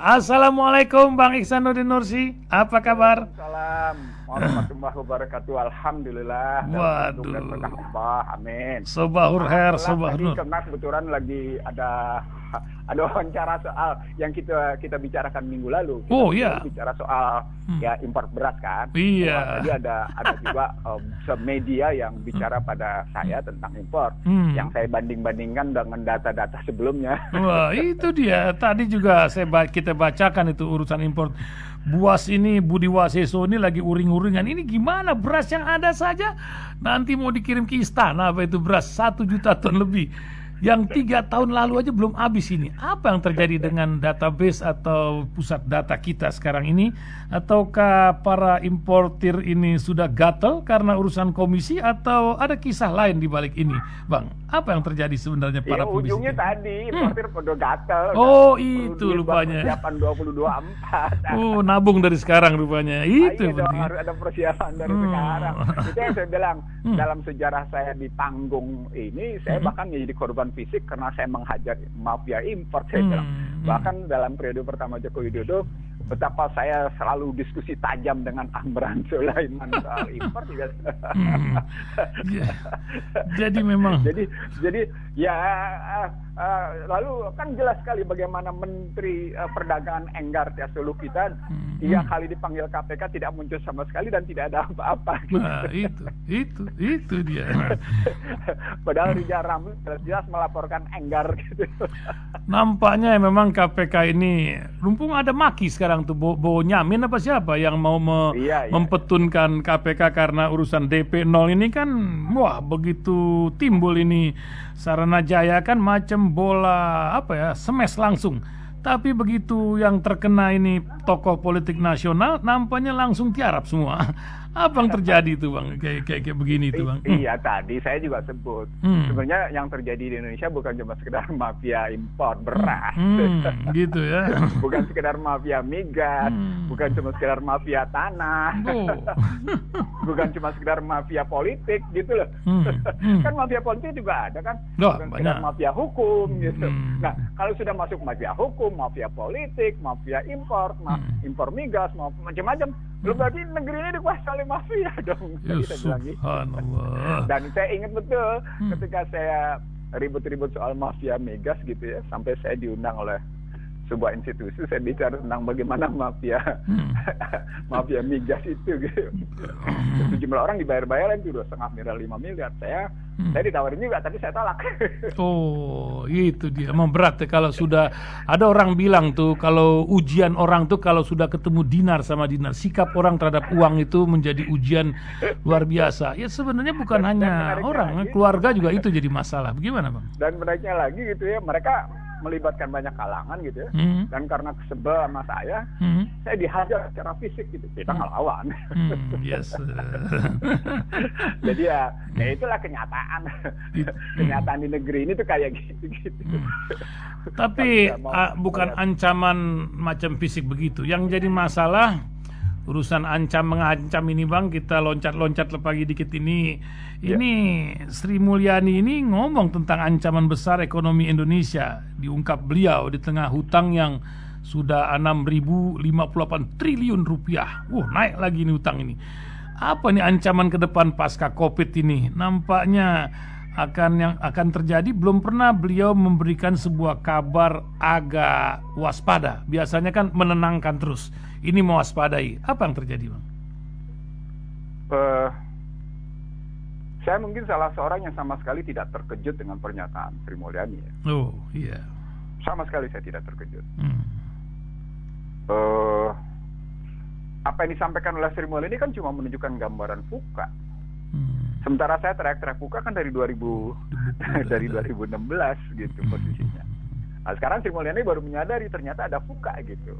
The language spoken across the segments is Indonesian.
Assalamualaikum Bang Ihsanuddin Nursi, apa kabar? Waalaikumsalam warahmatullahi wabarakatuh. Alhamdulillah dalam lindung dan Waduh, berkah Allah. Amin. sobahur her, Alhamdulillah sobahur tadi nur. karena kebetulan lagi ada wawancara soal yang kita bicarakan minggu lalu. Oh Kita iya, bicara soal ya impor beras kan. Wah, iya. tadi ada juga media yang bicara pada saya tentang impor yang Hmm. saya banding-bandingkan dengan data-data sebelumnya. Wah, itu dia. Tadi juga kita bacakan itu urusan impor. Buas ini, Budi Waseso ini lagi uring-uringan. Ini gimana beras yang ada saja nanti mau dikirim ke istana, apa itu beras 1 juta ton lebih. Yang 3 tahun lalu aja belum habis ini. Apa yang terjadi dengan database atau pusat data kita sekarang ini? Ataukah para importir ini sudah gatel karena urusan komisi atau ada kisah lain di balik ini, Bang? Apa yang terjadi sebenarnya Ya para komisi? ujungnya tadi importir pada gatel Oh, kan. Perlu itu duit buat rupanya. persiapan 2024. Oh, nabung dari sekarang rupanya. Itu Iya dong, penting. harus ada persiapan dari sekarang. Itu yang saya bilang, dalam sejarah saya di panggung ini, saya bahkan jadi korban fisik karena saya menghajar mafia impor, saya bilang. Bahkan dalam periode pertama Joko Widodo, betapa saya selalu diskusi tajam dengan Amran Sulaiman soal impor juga. Ya. Jadi memang. Jadi ya lalu kan jelas sekali bagaimana Menteri Perdagangan Enggar Tiasolo kita 3 kali dipanggil KPK tidak muncul sama sekali dan tidak ada apa-apa. Nah, itu dia. Padahal Rijal Ramli jelas melaporkan Enggar gitu. Nampaknya memang KPK ini lumpung ada maki sekarang tuh Bo Nyamin apa siapa yang mau Iya. mempetunkan KPK karena urusan DP 0 ini kan wah begitu timbul ini Saranajaya kan macam bola apa ya smash langsung. Tapi begitu yang terkena ini tokoh politik nasional nampaknya langsung tiarap semua. Apa yang terjadi itu Bang? Kayak begini itu Bang. Iya tadi saya juga sebut. Sebenarnya yang terjadi di Indonesia bukan cuma sekedar mafia impor beras. Gitu ya. Bukan sekedar mafia migas, bukan cuma sekedar mafia tanah. Oh. Bukan cuma sekedar mafia politik gitu loh. Kan mafia politik juga ada kan. Loh, Bukan sekedar banyak. mafia hukum gitu. Nah, kalau sudah masuk mafia hukum, mafia politik, mafia impor, impor migas, macam-macam. Belum berarti negeri ini dikuasai oleh mafia dong. Ya, Kita bilang gitu. subhanallah. Dan saya ingat betul ketika saya ribut-ribut soal mafia migas gitu ya, sampai saya diundang oleh sebuah institusi, saya bicara tentang bagaimana mafia mafia migas itu gitu. Sejumlah orang dibayar-bayarin itu 2,5 miliar 5 miliar. Saya ditawarin juga tapi saya tolak. Oh, itu dia. Emang berat ya kalau sudah ada orang bilang tuh kalau ujian orang tuh kalau sudah ketemu dinar sama dinar, sikap orang terhadap uang itu menjadi ujian luar biasa. Ya sebenarnya bukan hanya menariknya orang, lagi, keluarga juga itu jadi masalah. Bagaimana, Bang? Dan menariknya lagi gitu ya, mereka melibatkan banyak kalangan gitu ya. Dan karena kesebel sama saya dihajar secara fisik gitu. Kita ngelawan. Yes. Jadi ya itulah kenyataan. Kenyataan di negeri ini tuh kayak gitu. Tapi Kalau kita mau bukan melihat. ancaman macam fisik begitu. Yang jadi masalah urusan mengancam ini Bang, kita loncat-loncat pagi dikit ini. Ini Sri Mulyani ini ngomong tentang ancaman besar ekonomi Indonesia. Diungkap beliau di tengah hutang yang sudah 6.058 triliun rupiah. Naik lagi ini hutang ini. Apa nih ancaman ke depan pasca Covid ini? Nampaknya akan terjadi. Belum pernah beliau memberikan sebuah kabar agak waspada. Biasanya kan menenangkan terus. Ini mewaspadai. Apa yang terjadi, Bang? Saya mungkin salah seorang yang sama sekali tidak terkejut dengan pernyataan Sri Mulyani ya. Oh, iya. Sama sekali saya tidak terkejut. Apa yang disampaikan oleh Sri Mulyani kan cuma menunjukkan gambaran fuka. Sementara saya teriak-teriak fuka kan dari 2016 gitu posisinya. Nah, sekarang Sri Mulyani baru menyadari ternyata ada fuka gitu.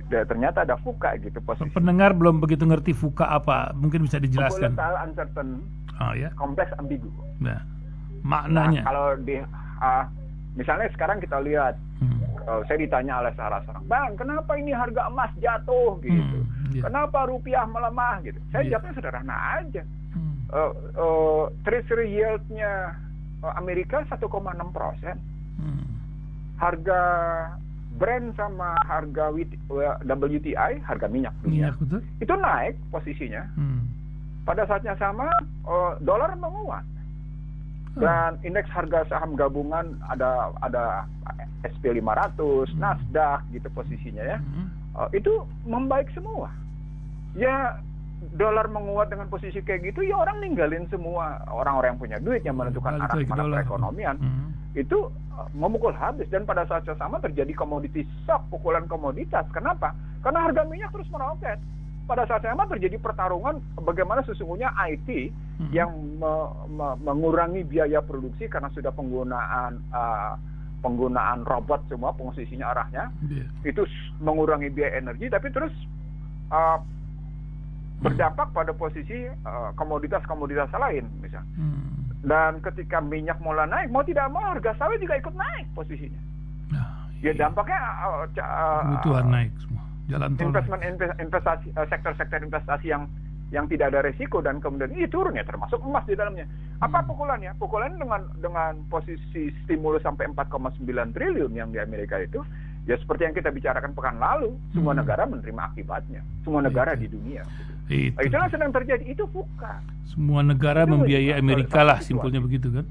Ternyata ada fuka gitu posisi. Pendengar belum begitu ngerti fuka apa, mungkin bisa dijelaskan. Volatile, uncertain, Ya. kompleks, ambigu. Nah, maknanya. Nah, kalau misalnya sekarang kita lihat, saya ditanya oleh salah seorang, Bang, kenapa ini harga emas jatuh gitu? Kenapa rupiah melemah gitu? Saya jawabnya sederhana aja. Treasury yield-nya Amerika 1,6%. Harga Brent sama harga WTI, harga minyak dunia, betul. itu naik posisinya. Pada saatnya sama, dolar menguat. Dan indeks harga saham gabungan ada SP 500, Nasdaq gitu posisinya ya. Itu membaik semua. Ya dolar menguat dengan posisi kayak gitu, ya orang ninggalin semua. Orang-orang yang punya duit yang menentukan arah mana perekonomian itu memukul habis. Dan pada saat yang sama terjadi commodity shock, pukulan komoditas. Kenapa? Karena harga minyak terus meroket. Pada saat yang sama terjadi pertarungan bagaimana sesungguhnya IT yang mengurangi biaya produksi karena sudah penggunaan robot semua, posisinya arahnya itu mengurangi biaya energi, tapi terus berdampak pada posisi komoditas-komoditas lain misalnya. Dan ketika minyak mulai naik, mau tidak mau harga sawit juga ikut naik posisinya. Ya dampaknya kebutuhan naik semua. Jalan tol investasi, sektor-sektor investasi yang tidak ada resiko, dan kemudian ini turun ya, termasuk emas di dalamnya. Apa pukulannya? Pukulannya dengan posisi stimulus sampai 4,9 triliun yang di Amerika itu, ya seperti yang kita bicarakan pekan lalu, semua negara menerima akibatnya, semua negara di dunia. Gitu. Itulah sedang terjadi, itu bukan. Semua negara membiayai Amerika lah, simpulnya begitu kan?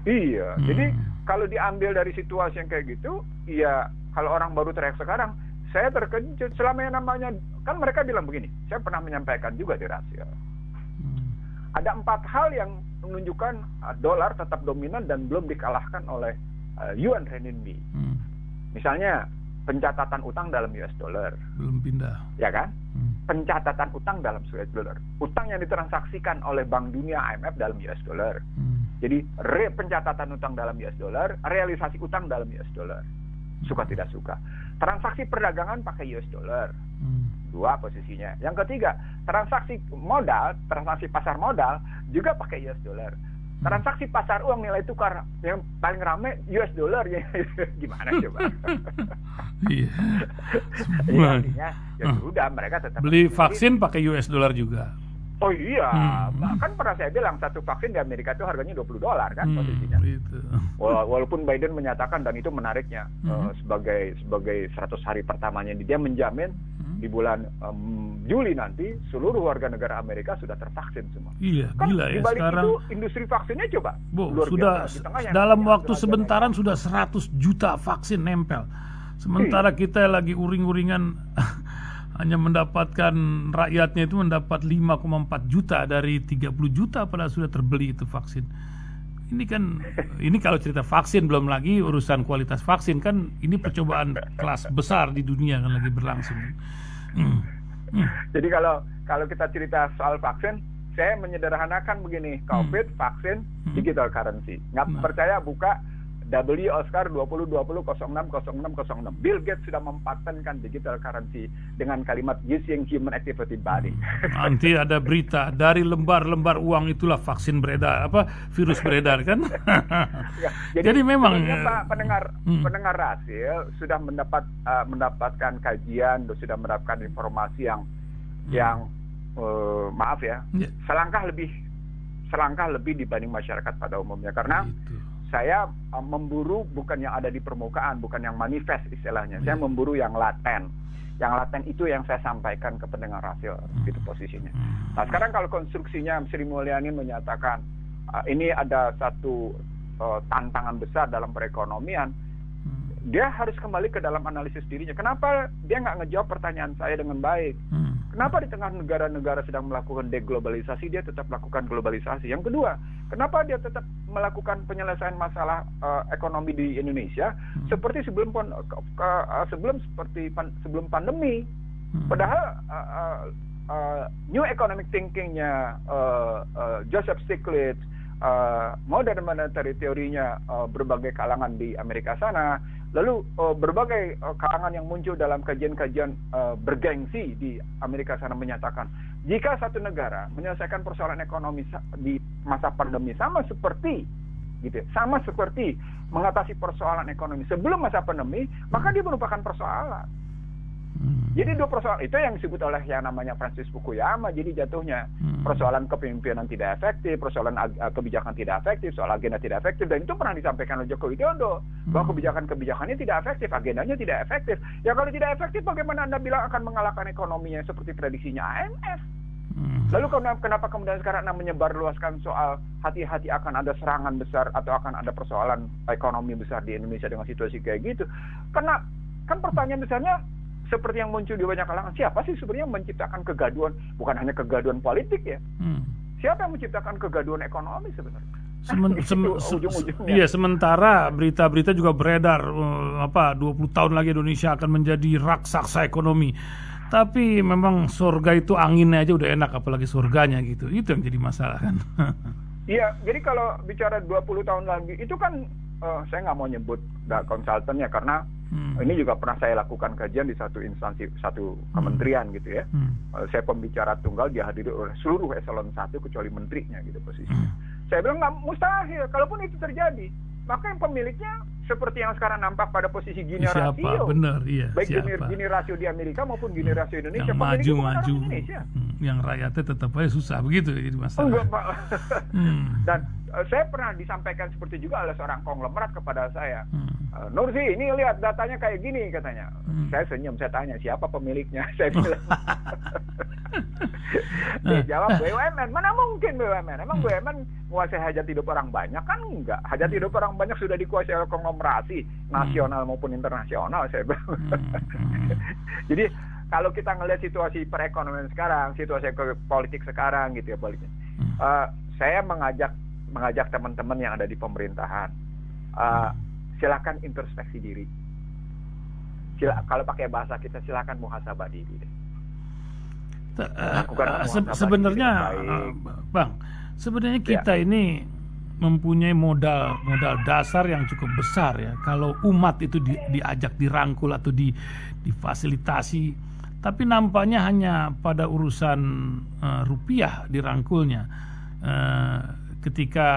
Iya, jadi kalau diambil dari situasi yang kayak gitu, ya kalau orang baru teriak sekarang, saya terkejut. Selama yang namanya, kan mereka bilang begini, saya pernah menyampaikan juga di Rasio. Ada 4 hal yang menunjukkan dolar tetap dominan dan belum dikalahkan oleh yuan renminbi. Misalnya pencatatan utang dalam US dollar. Belum pindah. Ya kan? Pencatatan utang dalam US dollar. Utang yang ditransaksikan oleh Bank Dunia, IMF dalam US dollar. Jadi pencatatan utang dalam US dollar, realisasi utang dalam US dollar. Suka tidak suka. Transaksi perdagangan pakai US dollar. 2 posisinya. Yang ketiga, transaksi modal, transaksi pasar modal juga pakai US dollar. Transaksi pasar uang nilai tukar yang paling rame US dollar ya. Gimana coba? Iya. Ya, artinya ya sudah, mereka tetap beli vaksin pakai US dollar juga. Oh iya, bahkan pernah saya bilang satu vaksin di Amerika itu harganya $20 kan posisinya. Gitu. Walaupun Biden menyatakan, dan itu menariknya, sebagai 100 hari pertamanya dia menjamin di bulan Juli nanti seluruh warga negara Amerika sudah tervaksin semua. Iya, kan gila ya sekarang. Itu industri vaksinnya coba. Sudah dalam waktu sebentaran sudah 100 juta vaksin nempel. Sementara kita lagi uring-uringan hanya mendapatkan, rakyatnya itu mendapat 5,4 juta dari 30 juta pada sudah terbeli itu vaksin. Ini kalau cerita vaksin, belum lagi urusan kualitas vaksin kan, ini percobaan kelas besar di dunia kan lagi berlangsung. Jadi kalau kita cerita soal vaksin, saya menyederhanakan begini, COVID, vaksin, digital currency. Nggak percaya, buka W Oscar 2020-06-06-06. Bill Gates sudah mempatenkan digital currency dengan kalimat using human activity body. Nanti ada berita dari lembar-lembar uang itulah vaksin beredar, virus beredar kan? Ya, jadi memang Pak pendengar Rasil sudah mendapatkan kajian, sudah mendapatkan informasi yang maaf ya, selangkah lebih dibanding masyarakat pada umumnya, karena saya memburu bukan yang ada di permukaan, bukan yang manifest istilahnya. Saya memburu yang laten. Yang laten itu yang saya sampaikan ke pendengar Rasil, gitu posisinya. Nah sekarang kalau konstruksinya Sri Mulyani menyatakan ini ada satu tantangan besar dalam perekonomian, dia harus kembali ke dalam analisis dirinya. Kenapa dia nggak ngejawab pertanyaan saya dengan baik? Kenapa di tengah negara-negara sedang melakukan deglobalisasi, dia tetap melakukan globalisasi? Yang kedua, kenapa dia tetap melakukan penyelesaian masalah ekonomi di Indonesia seperti sebelum pandemi? Padahal new economic thinkingnya Joseph Stiglitz, modern monetary teorinya berbagai kalangan di Amerika sana, lalu berbagai kalangan yang muncul dalam kajian-kajian bergengsi di Amerika sana menyatakan, jika satu negara menyelesaikan persoalan ekonomi di masa pandemi sama seperti mengatasi persoalan ekonomi sebelum masa pandemi, maka dia merupakan persoalan. Jadi dua persoalan itu yang disebut oleh yang namanya Francis Fukuyama. Jadi jatuhnya persoalan kepemimpinan tidak efektif, persoalan kebijakan tidak efektif, soal agenda tidak efektif, dan itu pernah disampaikan oleh Joko Widodo bahwa kebijakannya tidak efektif, agendanya tidak efektif. Ya kalau tidak efektif, bagaimana Anda bilang akan mengalahkan ekonominya seperti prediksinya IMF? Lalu kenapa kemudian sekarang Anda menyebarluaskan soal hati-hati akan ada serangan besar atau akan ada persoalan ekonomi besar di Indonesia dengan situasi kayak gitu? Karena kan pertanyaan besarnya seperti yang muncul di banyak kalangan, siapa sih sebenarnya yang menciptakan kegaduhan? Bukan hanya kegaduhan politik ya. Siapa yang menciptakan kegaduhan ekonomi sebenarnya? Iya, sementara berita-berita juga beredar 20 tahun lagi Indonesia akan menjadi raksasa ekonomi. Tapi memang surga itu anginnya aja udah enak, apalagi surganya gitu. Itu yang jadi masalah kan. Iya, jadi kalau bicara 20 tahun lagi itu kan saya nggak mau nyebut konsultannya karena ini juga pernah saya lakukan kajian di satu instansi, satu kementerian gitu ya. Saya pembicara tunggal, dihadiri oleh seluruh eselon 1 kecuali menterinya gitu posisinya. Saya bilang nggak mustahil, kalaupun itu terjadi, maka yang pemiliknya seperti yang sekarang nampak pada posisi Gini siapa? Rasio. Bener, iya. Baik Gini Rasio di Amerika maupun Gini Rasio Indonesia. Yang maju-maju, yang rakyatnya tetap aja susah begitu jadi masalah. Enggak, Pak. Dan saya pernah disampaikan seperti juga oleh seorang konglomerat kepada saya. Nursi, ini lihat datanya kayak gini katanya. Saya senyum, saya tanya siapa pemiliknya. Saya bilang. Dia jawab BUMN. Mana mungkin BUMN? Emang BUMN menguasai hajat hidup orang banyak? Kan enggak. Hajat hidup orang banyak sudah dikuasai oleh konglomerasi nasional maupun internasional, saya bilang. Jadi kalau kita ngelihat situasi perekonomian sekarang, situasi politik sekarang gitu ya baliknya. Saya mengajak teman-teman yang ada di pemerintahan, silakan introspeksi diri. Kalau pakai bahasa kita, silakan muhasabah diri deh. Sebenarnya Bang, sebenarnya kita ini mempunyai modal dasar yang cukup besar ya. Kalau umat itu diajak dirangkul atau difasilitasi, tapi nampaknya hanya pada urusan rupiah dirangkulnya. Ketika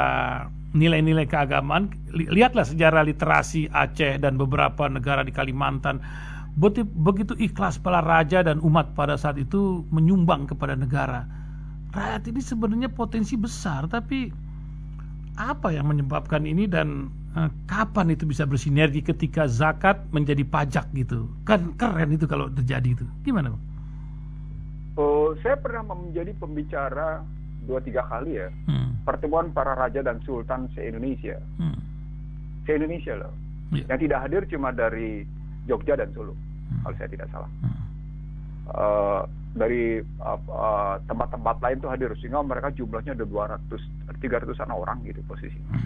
nilai-nilai keagamaan, lihatlah sejarah literasi Aceh dan beberapa negara di Kalimantan, begitu ikhlas para raja dan umat pada saat itu menyumbang kepada negara. Rakyat ini sebenarnya potensi besar, tapi apa yang menyebabkan ini dan kapan itu bisa bersinergi ketika zakat menjadi pajak gitu? Kan keren itu kalau terjadi itu. Gimana, Bang? Saya pernah menjadi pembicara 2-3 kali ya. Pertemuan para raja dan sultan se-Indonesia. Se-Indonesia loh. Yang tidak hadir cuma dari Jogja dan Solo, kalau saya tidak salah. Dari tempat-tempat lain tuh hadir, sehingga mereka jumlahnya ada 300-an orang gitu posisinya.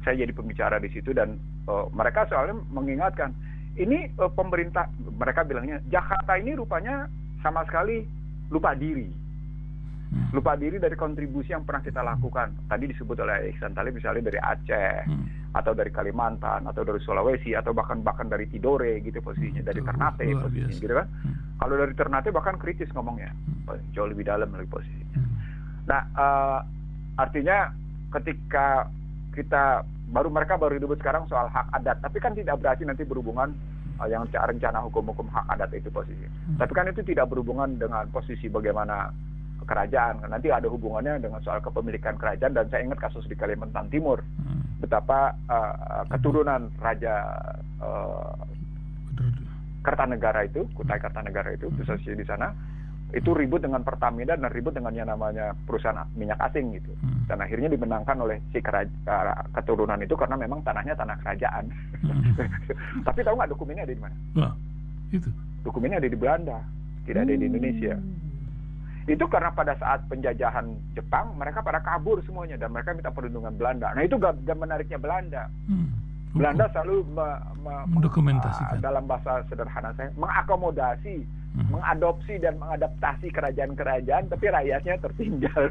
Saya jadi pembicara di situ dan mereka soalnya mengingatkan, ini pemerintah, mereka bilangnya Jakarta ini rupanya sama sekali lupa diri dari kontribusi yang pernah kita lakukan. Tadi disebut oleh Iksan Talib misalnya dari Aceh, atau dari Kalimantan, atau dari Sulawesi, atau bahkan dari Tidore gitu posisinya, dari Ternate posisinya gitu kan. Kalau dari Ternate bahkan kritis ngomongnya, jauh lebih dalam lagi posisinya. Nah, artinya ketika mereka baru ribut sekarang soal hak adat, tapi kan tidak berarti nanti berhubungan yang rencana hukum-hukum hak adat itu posisi. Tapi kan itu tidak berhubungan dengan posisi bagaimana kerajaan, nanti ada hubungannya dengan soal kepemilikan kerajaan. Dan saya ingat kasus di Kalimantan Timur, betapa keturunan Raja Kertanegara itu, Kutai Kartanegara itu, posisi di sana, itu ribut dengan Pertamina dan ribut dengan yang namanya perusahaan minyak asing gitu. Dan akhirnya dimenangkan oleh si keturunan itu karena memang tanahnya tanah kerajaan. Tapi tahu nggak dokumennya ada di mana? Itu. Dokumennya ada di Belanda, tidak ada di Indonesia. Itu karena pada saat penjajahan Jepang, mereka pada kabur semuanya dan mereka minta perlindungan Belanda. Nah itu gak menariknya Belanda. Belanda selalu mendokumentasikan, dalam bahasa sederhana saya, mengakomodasi, mengadopsi dan mengadaptasi kerajaan-kerajaan, tapi rakyatnya tertinggal.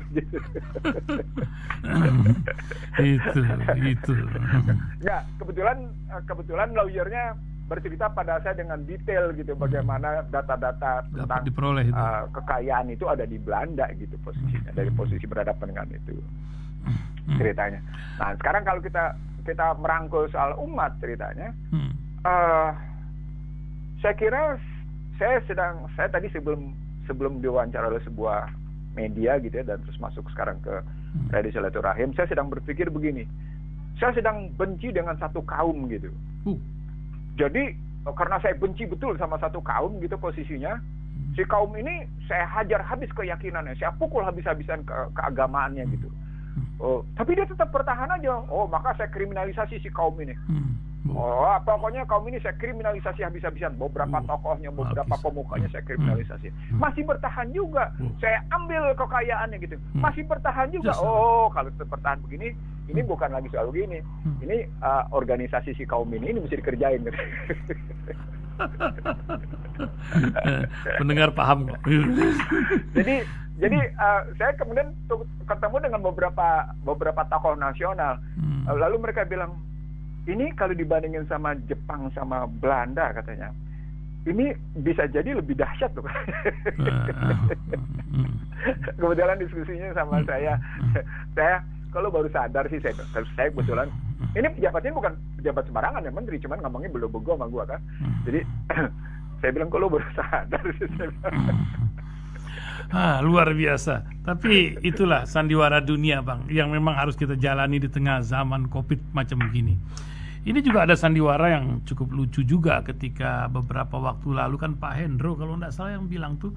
Itu. Ya, kebetulan lawyernya bercerita pada saya dengan detail gitu bagaimana data-data tentang kekayaan itu ada di Belanda gitu posisinya, dari posisi berhadapan dengan itu ceritanya. Nah sekarang kalau kita merangkul soal umat ceritanya, saya kira saya tadi sebelum diwawancara oleh sebuah media gitu ya, dan terus masuk sekarang ke Radio Silaturahim, saya sedang berpikir begini, saya sedang benci dengan satu kaum gitu. Jadi karena saya benci betul sama satu kaum gitu posisinya, si kaum ini saya hajar habis keyakinannya, saya pukul habis-habisan keagamaannya gitu. Tapi dia tetap bertahan aja. Maka saya kriminalisasi si kaum ini. Pokoknya kaum ini saya kriminalisasi habis-habisan. Beberapa tokohnya, beberapa pemukanya saya kriminalisasi. Masih bertahan juga. Saya ambil kekayaannya gitu. Masih bertahan juga. Kalau tetap bertahan begini, ini bukan lagi soal begini. Ini organisasi si kaum ini mesti dikerjain gitu. Pendengar paham kok. Jadi saya kemudian ketemu dengan beberapa tokoh nasional. Lalu mereka bilang, ini kalau dibandingin sama Jepang sama Belanda katanya, ini bisa jadi lebih dahsyat loh. Kebetulan diskusinya sama saya kalau baru sadar sih, saya kebetulan ini pejabatnya bukan pejabat sembarangan ya, menteri, cuman ngomongnya belo-bego sama gua kan. Jadi saya bilang kalau baru sadar sih, saya bilang. Luar biasa. Tapi itulah sandiwara dunia, Bang, yang memang harus kita jalani di tengah zaman Covid macam begini. Ini juga ada sandiwara yang cukup lucu juga ketika beberapa waktu lalu kan Pak Hendro kalau tidak salah yang bilang tuh,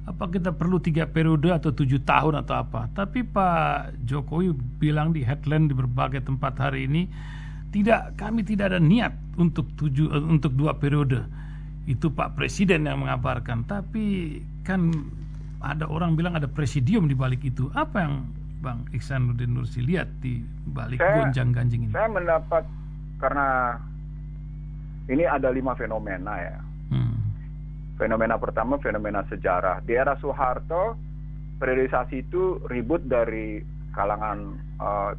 apa kita perlu 3 periode atau 7 tahun atau apa. Tapi Pak Jokowi bilang di headline di berbagai tempat hari ini, kami tidak ada niat untuk 2 periode. Itu Pak Presiden yang mengabarkan. Tapi kan ada orang bilang ada presidium di balik itu. Apa yang Bang Iksanuddin Nursi lihat di balik gonjang-ganjing ini? Saya mendapat, karena ini ada 5 fenomena ya. Fenomena pertama, fenomena sejarah. Di era Soeharto, periodisasi itu ribut dari kalangan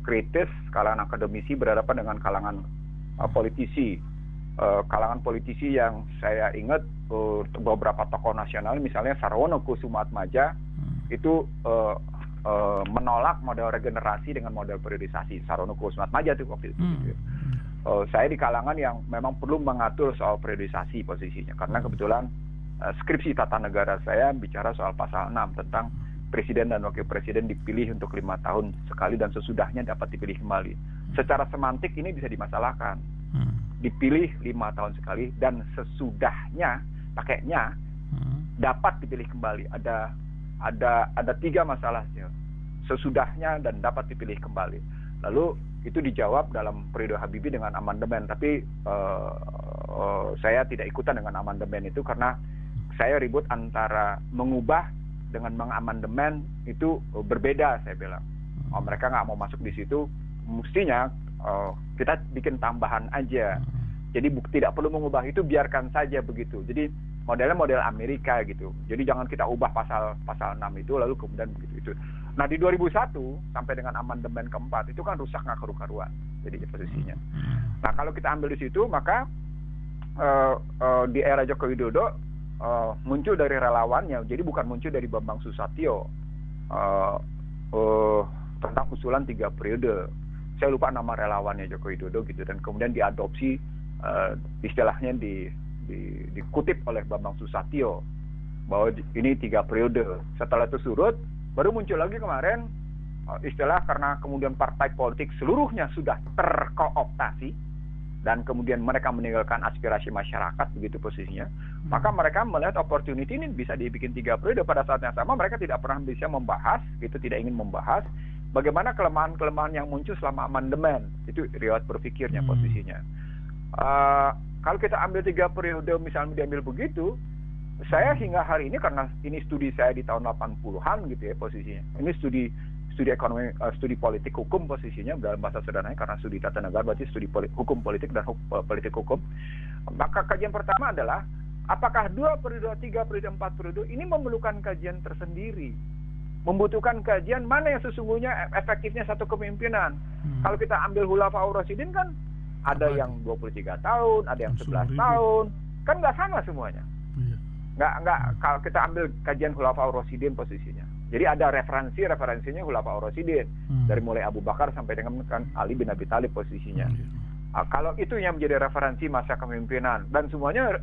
kritis, kalangan akademisi berhadapan dengan kalangan politisi. Kalangan politisi yang saya ingat beberapa tokoh nasional, misalnya Sarwono Kusumaatmadja, itu menolak model regenerasi dengan model periodisasi. Sarwono Kusumaatmadja itu waktu itu. Saya di kalangan yang memang perlu mengatur soal periodisasi posisinya, karena kebetulan skripsi tata negara saya bicara soal pasal 6 tentang presiden dan wakil presiden dipilih untuk 5 tahun sekali dan sesudahnya dapat dipilih kembali. Secara semantik ini bisa dimasalahkan. Dipilih 5 tahun sekali dan sesudahnya pakainya dapat dipilih kembali. Ada 3 masalahnya. Sesudahnya dan dapat dipilih kembali. Lalu itu dijawab dalam periode Habibie dengan amandemen, tapi saya tidak ikutan dengan amandemen itu karena saya ribut antara mengubah dengan mengamandemen itu berbeda, saya bilang. Mereka nggak mau masuk di situ, mestinya kita bikin tambahan aja. Jadi tidak perlu mengubah itu, biarkan saja begitu. Jadi modelnya model Amerika gitu. Jadi jangan kita ubah pasal 6 itu lalu kemudian begitu itu. Nah di 2001 sampai dengan amandemen keempat itu kan rusak nggak karu-karuan. Jadi posisinya. Nah kalau kita ambil di situ, maka di era Joko Widodo muncul dari relawannya, jadi bukan muncul dari Bambang Susatyo tentang usulan 3 periode. Saya lupa nama relawannya Joko Widodo gitu, dan kemudian diadopsi, istilahnya dikutip oleh Bambang Susatyo bahwa ini 3 periode. Setelah itu surut, baru muncul lagi kemarin istilah, karena kemudian partai politik seluruhnya sudah terkooptasi dan kemudian mereka meninggalkan aspirasi masyarakat, begitu posisinya, maka mereka melihat opportunity ini bisa dibikin 3 periode. Pada saat yang sama mereka tidak pernah bisa membahas, itu tidak ingin membahas bagaimana kelemahan-kelemahan yang muncul selama amandemen. Itu riwayat berpikirnya posisinya. Kalau kita ambil 3 periode misalnya diambil begitu, saya hingga hari ini, karena ini studi saya di tahun 80-an gitu ya posisinya. Ini studi ekonomi, studi politik hukum posisinya dalam bahasa sederhananya, karena studi tata negara berarti studi hukum politik dan politik hukum. Maka kajian pertama adalah apakah 2 periode, 3 periode, 4 periode ini memerlukan kajian tersendiri. Membutuhkan kajian mana yang sesungguhnya efektifnya satu kepemimpinan. Kalau kita ambil Khulafaur Rasyidin kan ada yang 23 tahun, ada yang 11 tahun, kan nggak sama semuanya. Nggak, kalau kita ambil kajian Khulafaur Rasyidin posisinya. Jadi ada referensinya Khulafaur Rasyidin dari mulai Abu Bakar sampai dengan kan Ali bin Abi Thalib posisinya. Kalau itu yang menjadi referensi masa kepemimpinan dan semuanya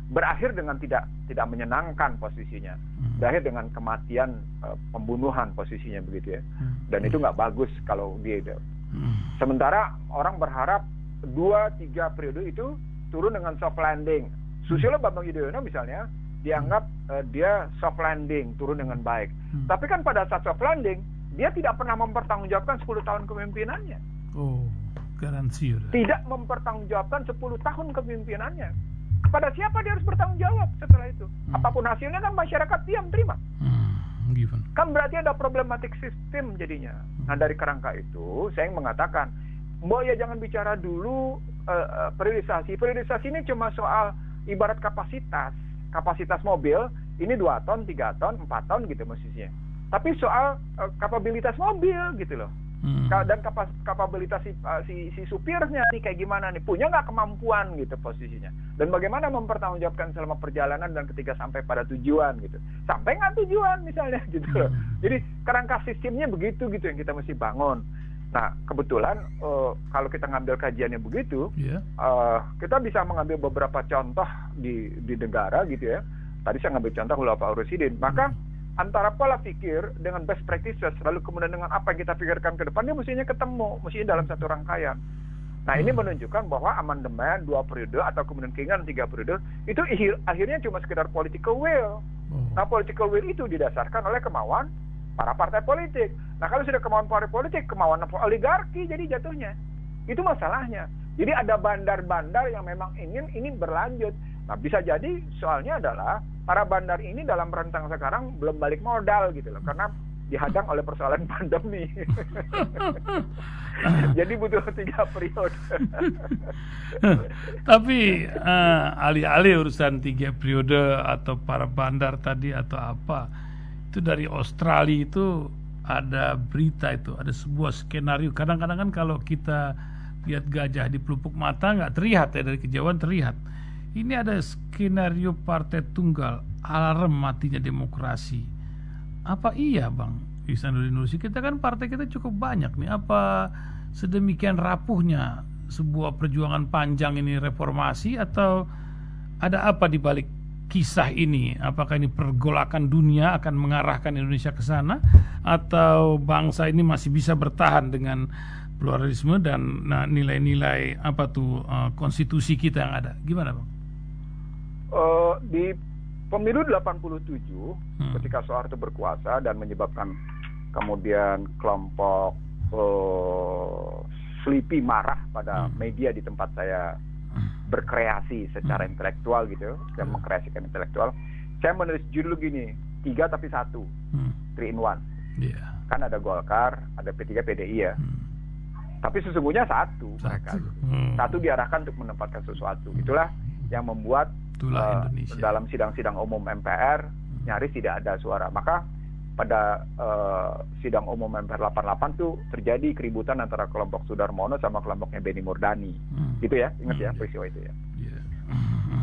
berakhir dengan tidak menyenangkan posisinya, berakhir dengan kematian, pembunuhan posisinya begitu ya, dan itu nggak bagus kalau dia itu. Sementara orang berharap 2-3 periode itu turun dengan soft landing. Susilo Bambang Yudhoyono misalnya dianggap dia soft landing, turun dengan baik. Tapi kan pada saat soft landing dia tidak pernah mempertanggungjawabkan 10 tahun kepemimpinannya. Oh, garansi udah. Tidak mempertanggungjawabkan 10 tahun kepemimpinannya. Kepada siapa dia harus bertanggung jawab setelah itu? Apapun hasilnya kan masyarakat diam terima. Kan berarti ada problematik sistem jadinya. Nah dari kerangka itu saya mengatakan, Mbok ya jangan bicara dulu periodisasi. Periodisasi ini cuma soal ibarat kapasitas mobil, ini 2 ton, 3 ton, 4 ton gitu mestinya. Tapi soal kapabilitas mobil gitu loh. Dan kapabilitas si supirnya nih kayak gimana nih, punya nggak kemampuan gitu posisinya, dan bagaimana mempertanggungjawabkan selama perjalanan dan ketika sampai pada tujuan gitu, sampai nggak tujuan misalnya gitu loh. Jadi kerangka sistemnya begitu gitu yang kita mesti bangun. Nah kebetulan kalau kita ngambil kajiannya begitu, kita bisa mengambil beberapa contoh di negara gitu ya. Tadi saya ngambil contoh Bapak Presiden, maka antara pola pikir dengan best practices, lalu kemudian dengan apa yang kita pikirkan ke depan, dia mestinya ketemu, mestinya dalam satu rangkaian. Nah ini menunjukkan bahwa amandemen 2 periode atau kemudian keinginan 3 periode itu akhirnya cuma sekedar political will. Nah political will itu didasarkan oleh kemauan para partai politik. Nah kalau sudah kemauan partai politik, kemauan oligarki jadi jatuhnya. Itu masalahnya. Jadi ada bandar-bandar yang memang ingin ini berlanjut. Nah bisa jadi soalnya adalah para bandar ini dalam rentang sekarang belum balik modal gitu loh, karena dihadang oleh persoalan pandemi. Jadi butuh 3 periode. Tapi alih-alih urusan 3 periode atau para bandar tadi atau apa, itu dari Australia itu ada berita itu, ada sebuah skenario. Kadang-kadang kan kalau kita lihat gajah di pelupuk mata nggak terlihat ya, dari kejauhan terlihat. Ini ada skenario partai tunggal, alarm matinya demokrasi. Apa iya Bang Ihsanuddin Nursi? Kita kan partai kita cukup banyak nih. Apa sedemikian rapuhnya sebuah perjuangan panjang ini reformasi, atau ada apa di balik kisah ini? Apakah ini pergolakan dunia akan mengarahkan Indonesia ke sana, atau bangsa ini masih bisa bertahan dengan pluralisme dan nilai-nilai konstitusi kita yang ada? Gimana Bang? Di pemilu 87 ketika Soeharto berkuasa dan menyebabkan kemudian kelompok Sleepy marah pada media di tempat saya berkreasi secara intelektual gitu, dan mengkreasikan intelektual, saya menulis judul gini, 3 tapi 1, 3 in 1. Kan ada Golkar, ada P3, PDI ya. Tapi sesungguhnya satu mereka. Satu diarahkan untuk menempatkan sesuatu. Itulah yang membuat dalam sidang-sidang umum MPR nyaris tidak ada suara. Maka pada sidang umum MPR 88 tuh terjadi keributan antara kelompok Sudarmono sama kelompoknya Benny Murdani. Gitu ya, ingat ya peristiwa itu ya.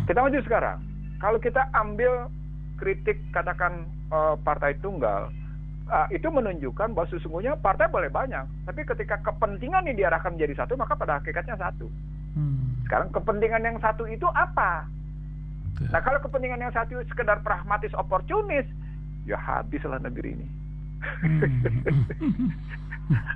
Kita maju sekarang. Kalau kita ambil kritik katakan partai tunggal, itu menunjukkan bahwa sesungguhnya partai boleh banyak, tapi ketika kepentingan ini diarahkan menjadi satu, maka pada hakikatnya satu. Sekarang kepentingan yang satu itu apa? Nah kalau kepentingan yang satu sekedar pragmatis oportunis, ya habislah negeri ini.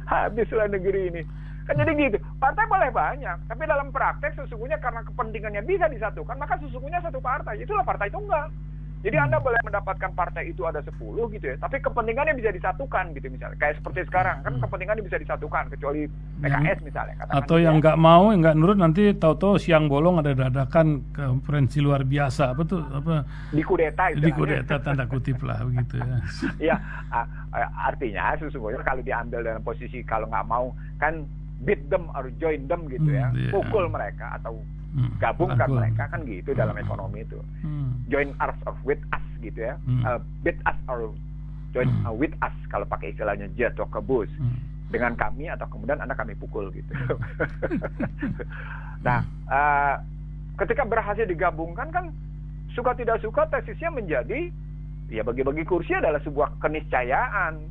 Habislah negeri ini. Kan jadi gitu, partai boleh banyak, tapi dalam praktek sesungguhnya karena kepentingannya bisa disatukan, maka sesungguhnya satu partai, itulah partai tunggal. Jadi Anda boleh mendapatkan partai itu ada 10 gitu ya, tapi kepentingannya bisa disatukan gitu misalnya. Kayak seperti sekarang, kan kepentingannya bisa disatukan, kecuali PKS misalnya. Atau yang nggak mau, yang nggak nurut, nanti tahu-tahu siang bolong ada dadakan konferensi luar biasa. Apa tuh? Dikudeta itu. Dikudeta tanda kutip lah begitu ya. Iya, artinya sesungguhnya kalau diambil dalam posisi kalau nggak mau, kan beat them or join them gitu ya. Pukul mereka atau gabungkan mereka, kan gitu dalam ekonomi itu. Join us or with us gitu ya. Beat us or join with us kalau pakai istilahnya jatuh ke bus. Dengan kami atau kemudian Anda kami pukul gitu. Nah, ketika berhasil digabungkan kan suka tidak suka tesisnya menjadi ya bagi-bagi kursi adalah sebuah keniscayaan.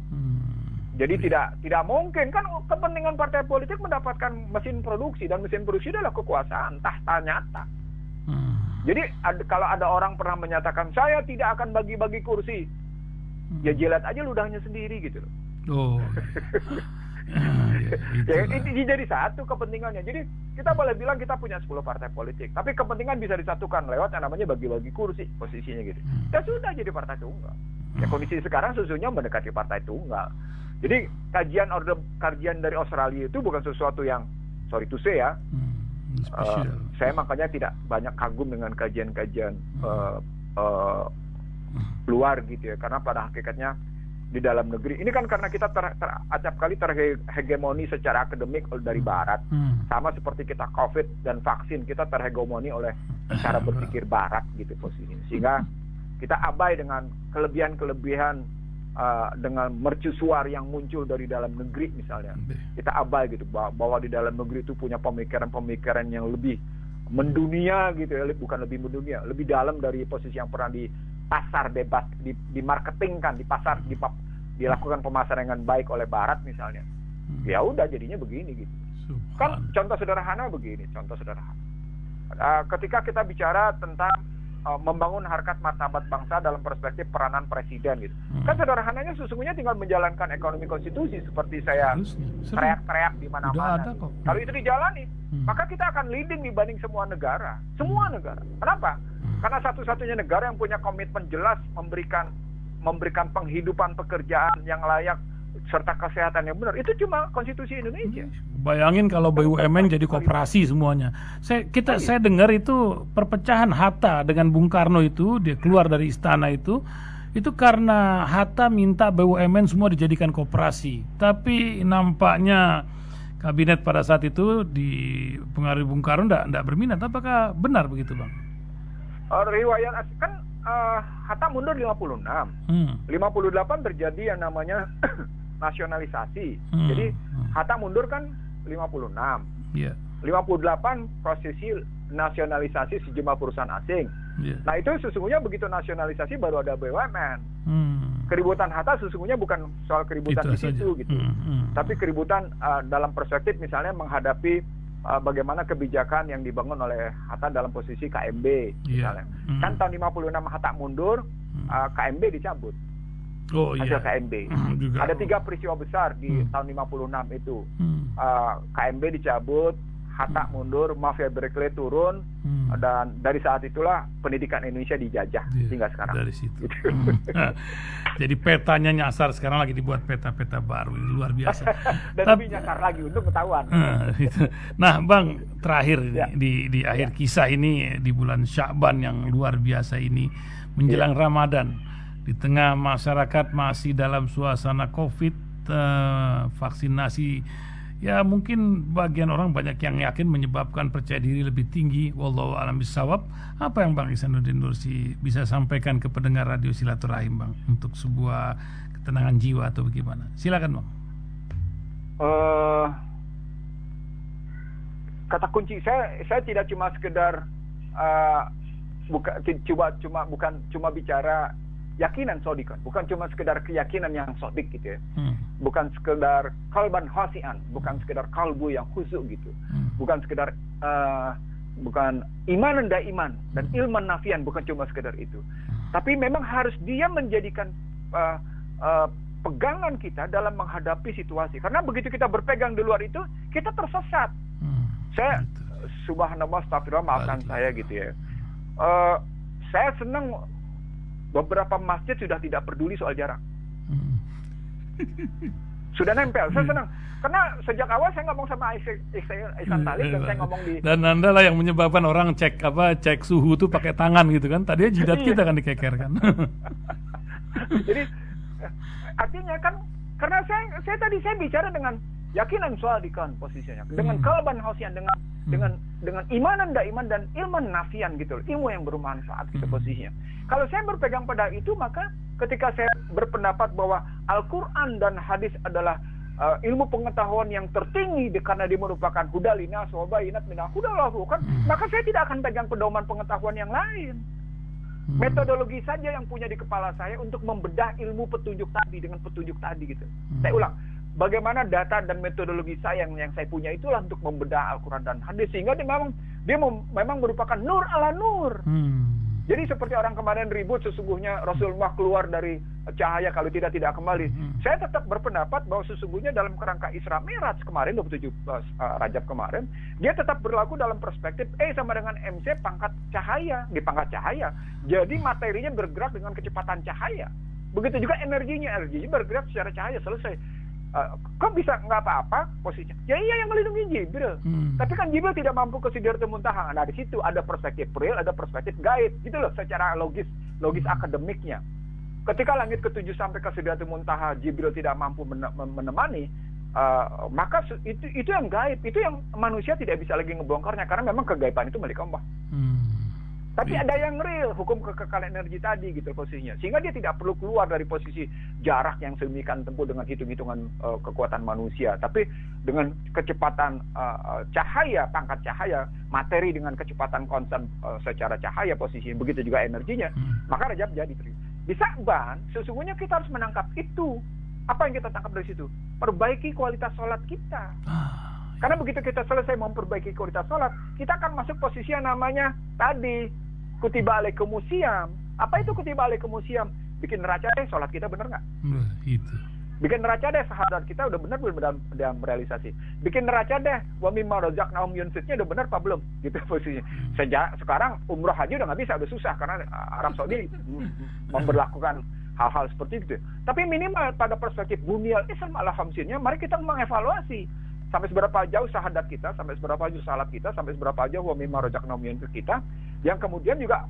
Jadi tidak mungkin kan kepentingan partai politik mendapatkan mesin produksi, dan mesin produksi adalah kekuasaan tahta nyata. Jadi kalau ada orang pernah menyatakan saya tidak akan bagi-bagi kursi, ya jilat aja ludahnya sendiri gitu loh. Oh. Ini jadi satu kepentingannya. Jadi kita boleh bilang kita punya 10 partai politik, tapi kepentingan bisa disatukan lewat yang namanya bagi-bagi kursi posisinya gitu. Ya sudah jadi partai tunggal. Ya kondisi sekarang sesungguhnya mendekati partai tunggal. Jadi kajian dari Australia itu bukan sesuatu yang sorry to say ya. Saya makanya tidak banyak kagum dengan kajian-kajian luar gitu ya, karena pada hakikatnya di dalam negeri ini kan karena kita acap kali terhegemoni secara akademik dari barat, sama seperti kita COVID dan vaksin, kita terhegemoni oleh cara berpikir barat gitu posisinya, sehingga kita abai dengan kelebihan dengan mercusuar yang muncul dari dalam negeri misalnya. Kita abai gitu bahwa di dalam negeri itu punya pemikiran-pemikiran yang lebih mendunia gitu ya, bukan lebih mendunia, lebih dalam dari posisi yang pernah di pasar bebas, dimarketingkan, di pasar, dilakukan pemasaran dengan baik oleh barat misalnya. Ya udah jadinya begini gitu. Kan contoh sederhana begini, ketika kita bicara tentang membangun harkat martabat bangsa dalam perspektif peranan presiden gitu. Kan sederhananya sesungguhnya tinggal menjalankan ekonomi konstitusi seperti saya teriak-teriak di mana-mana. Kalau itu dijalani, maka kita akan leading dibanding semua negara. Semua negara. Kenapa? Karena satu-satunya negara yang punya komitmen jelas memberikan penghidupan pekerjaan yang layak serta kesehatan yang benar, itu cuma konstitusi Indonesia. Bayangin kalau BUMN jadi koperasi semuanya. Saya dengar itu perpecahan Hatta dengan Bung Karno itu, dia keluar dari istana itu karena Hatta minta BUMN semua dijadikan koperasi. Tapi nampaknya kabinet pada saat itu dipengaruhi Bung Karno enggak berminat. Apakah benar begitu, Bang? Riwayat kan Hatta mundur 56. 58 terjadi yang namanya nasionalisasi. Jadi Hatta mundur kan 56. 58 prosesi nasionalisasi sejumlah perusahaan asing. Nah itu sesungguhnya begitu nasionalisasi baru ada BUMN. Keributan Hatta sesungguhnya bukan soal keributan di situ gitu. Tapi keributan dalam perspektif misalnya menghadapi bagaimana kebijakan yang dibangun oleh Hatta dalam posisi KMB misalnya. Kan tahun 56 Hatta mundur, KMB dicabut. Hasil KMB. Ada 3 peristiwa besar di tahun 56 itu. KMB dicabut, Hatta mundur, mafia Berkeley turun, dan dari saat itulah pendidikan Indonesia dijajah hingga sekarang. Dari situ. Jadi petanya nyasar, sekarang lagi dibuat peta-peta baru, ini luar biasa. Dan lebih nyasar lagi untuk ketahuan. Nah, Bang, terakhir di akhir kisah ini di bulan Sya'ban yang luar biasa ini menjelang Ramadan, di tengah masyarakat masih dalam suasana COVID, vaksinasi. Ya mungkin bagian orang banyak yang yakin menyebabkan percaya diri lebih tinggi. Wallahu a'lam bishawab. Apa yang Bang Ihsanuddin Nursi bisa sampaikan ke pendengar radio Silaturahim, Bang, untuk sebuah ketenangan jiwa atau bagaimana? Silakan, Bang. Kata kunci saya tidak cuma sekedar bukan cuma bicara yakinan sodikon, bukan cuma sekedar keyakinan yang sodik gitu ya, bukan sekedar kalban khasian, bukan sekedar kalbu yang khusyuk gitu, bukan sekedar bukan iman dan iman dan ilman nafian, bukan cuma sekedar itu, tapi memang harus dia menjadikan pegangan kita dalam menghadapi situasi, karena begitu kita berpegang di luar itu kita tersesat. Saya subhanallah, astagfirullah, maafkan saya gitu ya, saya senang beberapa masjid sudah tidak peduli soal jarak. Sudah nempel. Saya senang. Karena sejak awal saya ngomong sama Ihsan Talik dan saya ngomong di... Dan Anda lah yang menyebabkan orang cek suhu tuh pakai tangan gitu kan. Tadinya jidat kita kan dikekerkan. Jadi artinya kan karena saya tadi bicara dengan yakinan soal dikon posisinya, dengan kalban khasian, dengan imanan iman dan ilman nafian gitu, ilmu yang bermanfaat gitu posisinya. Kalau saya berpegang pada itu, maka ketika saya berpendapat bahwa Al-Quran dan hadis adalah ilmu pengetahuan yang tertinggi karena dia merupakan hudalina sobayinat minal hudalahu kan, maka saya tidak akan pegang pedoman pengetahuan yang lain. Metodologi saja yang punya di kepala saya untuk membedah ilmu petunjuk tadi dengan petunjuk tadi gitu. Saya ulang, bagaimana data dan metodologi saya yang saya punya itulah untuk membedah Al-Quran dan hadis, sehingga memang Dia memang merupakan nur ala nur. Jadi seperti orang kemarin ribut sesungguhnya Rasulullah keluar dari cahaya, kalau tidak kembali. Saya tetap berpendapat bahwa sesungguhnya dalam kerangka Isra Mi'raj kemarin 27 Rajab kemarin, dia tetap berlaku dalam perspektif E sama dengan MC pangkat cahaya, di pangkat cahaya. Jadi materinya bergerak dengan kecepatan cahaya. Begitu juga energinya bergerak secara cahaya, selesai. Kok bisa nggak apa-apa posisinya? Ya iya yang melindungi Jibril. Tapi kan Jibril tidak mampu ke Sidratul Muntaha. Nah di situ ada perspektif real, ada perspektif gaib, gitu loh secara logis akademiknya. Ketika langit ketujuh sampai ke Sidratul Muntaha, Jibril tidak mampu menemani, maka itu yang gaib, itu yang manusia tidak bisa lagi ngebongkarnya karena memang kegaiban itu milik Allah. Tapi ada yang real, hukum kekekalan energi tadi gitu posisinya. Sehingga dia tidak perlu keluar dari posisi jarak yang sedemikian tempuh dengan hitung-hitungan kekuatan manusia. Tapi dengan kecepatan cahaya, pangkat cahaya, materi dengan kecepatan konstan secara cahaya posisinya, begitu juga energinya, maka Rajab jadi terima. Di Sa'ban, sesungguhnya kita harus menangkap itu. Apa yang kita tangkap dari situ? Perbaiki kualitas sholat kita. Karena begitu kita selesai memperbaiki kualitas sholat, kita akan masuk posisi yang namanya tadi kutiba alaikumusiyam. Apa itu kutiba alaikumusiyam? Bikin neraca deh sholat kita bener nggak? Itu. Bikin neraca deh syahadat kita udah benar belum dalam realisasi. Bikin neraca deh wa mimma razaqnahum yunfiqnya udah benar apa belum? Gitu posisinya. Sejak sekarang umroh haji udah nggak bisa, udah susah karena Arab Saudi memberlakukan hal-hal seperti itu. Tapi minimal pada perspektif bunyal Islam ala khamsinnya, mari kita mengevaluasi sampai seberapa jauh syahadat kita, sampai seberapa jauh salat kita, sampai seberapa jauh wa mimma razaqnahum yunfiq kita, yang kemudian juga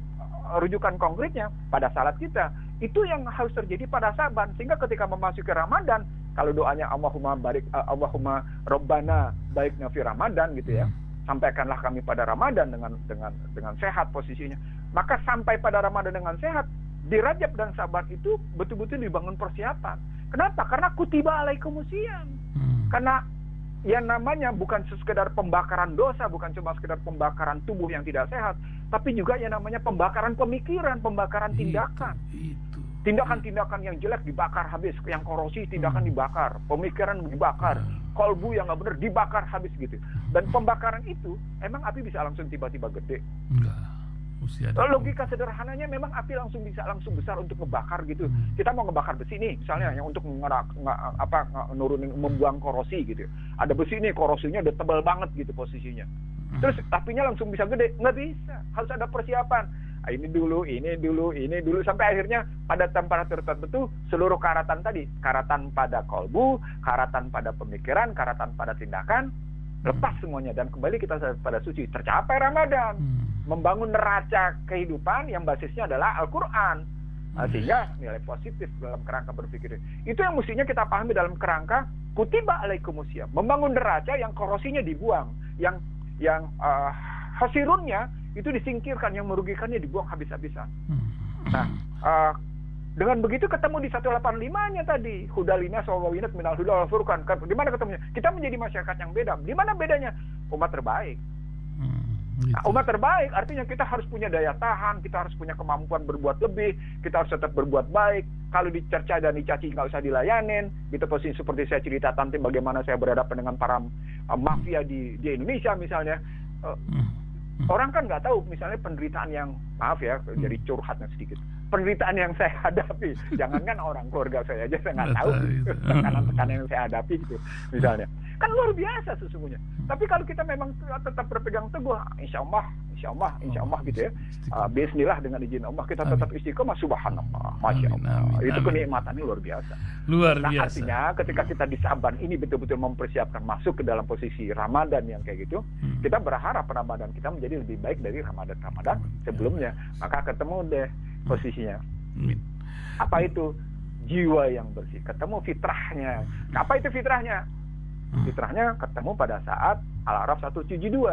rujukan konkretnya pada salat kita. Itu yang harus terjadi pada Sa'ban, sehingga ketika memasuki Ramadan, kalau doanya Allahumma barik, Allahumma Rabbana baikna fi Ramadan gitu ya, sampaikanlah kami pada Ramadan dengan sehat posisinya. Maka sampai pada Ramadan dengan sehat, di Rajab dan Sa'ban itu betul-betul dibangun persiapan. Kenapa? Karena kutiba alaikumusiyam. Karena yang namanya bukan sekedar pembakaran dosa, bukan cuma sekedar pembakaran tubuh yang tidak sehat, tapi juga yang namanya pembakaran pemikiran, pembakaran tindakan. Tindakan-tindakan yang jelek dibakar habis, yang korosi tindakan dibakar, pemikiran dibakar, kolbu yang nggak benar dibakar habis gitu. Dan pembakaran itu, emang api bisa langsung tiba-tiba gede? Enggak. Logika sederhananya memang api bisa langsung besar untuk ngebakar gitu. Kita mau ngebakar besi nih, misalnya yang untuk nurunin, membuang korosi gitu. Ada besi nih, korosinya udah tebal banget gitu posisinya. Terus apinya langsung bisa gede? Nggak bisa, harus ada persiapan. Ini dulu sampai akhirnya pada temperatur tertentu seluruh karatan tadi, karatan pada kolbu, karatan pada pemikiran, karatan pada tindakan, lepas semuanya dan kembali kita pada suci. Tercapai Ramadan, membangun neraca kehidupan yang basisnya adalah Al-Quran, sehingga nilai positif dalam kerangka berpikir itu yang mestinya kita pahami dalam kerangka kutiba alaikumusiyam, membangun neraca yang korosinya dibuang, yang hasirunnya itu disingkirkan, yang merugikannya dibuang habis-habisan. Nah, dengan begitu ketemu di 185-nya tadi, hudalina sawawinat minal huda wal furqan. Di mana ketemunya? Kita menjadi masyarakat yang beda. Di mana bedanya? Umat terbaik. Nah, umat terbaik artinya kita harus punya daya tahan, kita harus punya kemampuan berbuat lebih, kita harus tetap berbuat baik. Kalau dicerca dan dicaci nggak usah dilayanin. Gitu posisi seperti saya cerita nanti bagaimana saya berhadapan dengan para mafia di Indonesia misalnya. Orang kan nggak tahu misalnya penderitaan yang, maaf ya, jadi curhatnya sedikit. Penderitaan yang saya hadapi, jangankan orang keluarga saya aja saya nggak tahu tekanan-tekanan yang saya hadapi gitu misalnya, kan luar biasa sesungguhnya. Tapi kalau kita memang tetap berpegang teguh, insya Allah gitu ya, bismillah dengan izin Allah kita tetap istiqomah, subhanallah, masya Allah, itu kenikmatannya luar biasa. Nah, artinya ketika kita di Sa'ban ini betul-betul mempersiapkan masuk ke dalam posisi Ramadan yang kayak gitu, kita berharap Ramadan kita menjadi lebih baik dari Ramadan sebelumnya. Maka ketemu deh posisinya. Apa itu? Jiwa yang bersih. Ketemu fitrahnya. Apa itu fitrahnya? Fitrahnya ketemu pada saat Al-A'raf 172.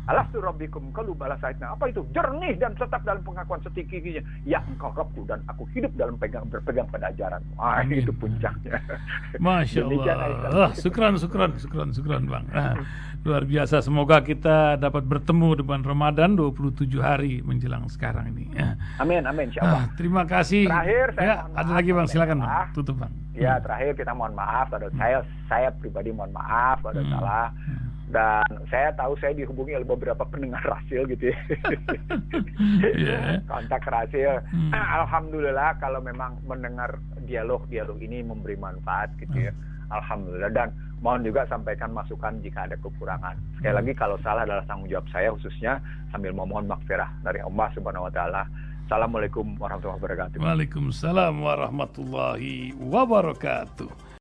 Alastu rabbikum qalu bala sa'idna. Apa itu? Jernih dan tetap dalam pengakuan setinggi-tingginya. Ya engkau Rabbku dan aku hidup dalam berpegang pada ajaran. Itu puncaknya. Masya Allah. Syukran Bang. Luar biasa. Semoga kita dapat bertemu dengan Ramadan 27 hari menjelang sekarang ini. Amin, insya Allah. Terima kasih. Terakhir saya ada lagi Bang, silakan Bang. Tutup Bang. Ya, terakhir kita mohon maaf pada saya pribadi mohon maaf pada salah. Dan saya tahu saya dihubungi oleh beberapa pendengar Rasil gitu ya. Kontak Rasil. Alhamdulillah kalau memang mendengar dialog ini memberi manfaat gitu ya. Alhamdulillah. Dan mohon juga sampaikan masukan jika ada kekurangan. Sekali lagi kalau salah adalah tanggung jawab saya khususnya, sambil memohon maghfirah dari Allah Subhanahu wa taala. Assalamualaikum warahmatullahi wabarakatuh. Waalaikumsalam warahmatullahi wabarakatuh.